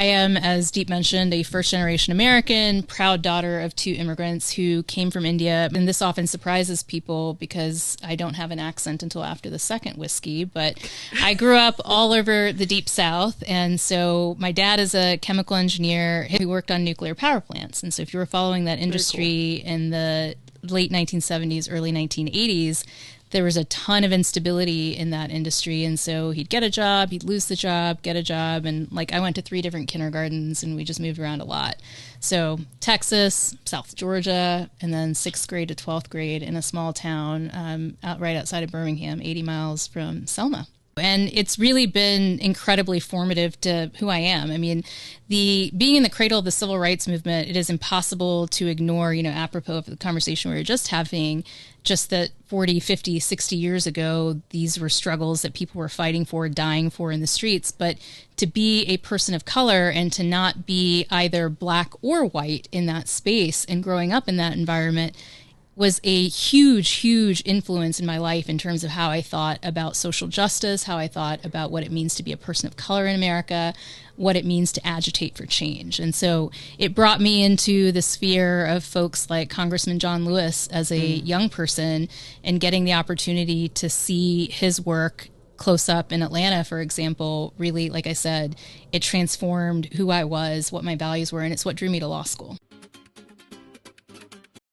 I am, as Deep mentioned, a first-generation American, proud daughter of two immigrants who came from India. And this often surprises people because I don't have an accent until after the second whiskey. But I grew up all over the Deep South. And so my dad is a chemical engineer who worked on nuclear power plants. And so if you were following that industry in the late 1970s, early 1980s, there was a ton of instability in that industry. And so he'd get a job, he'd lose the job, get a job. And like I went to 3 different kindergartens and we just moved around a lot. So Texas, South Georgia, and then 6th grade to 12th grade in a small town right outside of Birmingham, 80 miles from Selma. And it's really been incredibly formative to who I am. I mean, being in the cradle of the civil rights movement, it is impossible to ignore, apropos of the conversation we were just having, just that 40, 50, 60 years ago, these were struggles that people were fighting for, dying for in the streets. But to be a person of color and to not be either black or white in that space and growing up in that environment was a huge, huge influence in my life in terms of how I thought about social justice, how I thought about what it means to be a person of color in America, what it means to agitate for change. And so it brought me into the sphere of folks like Congressman John Lewis as a young person and getting the opportunity to see his work close up in Atlanta, for example. Really, like I said, it transformed who I was, what my values were, and it's what drew me to law school.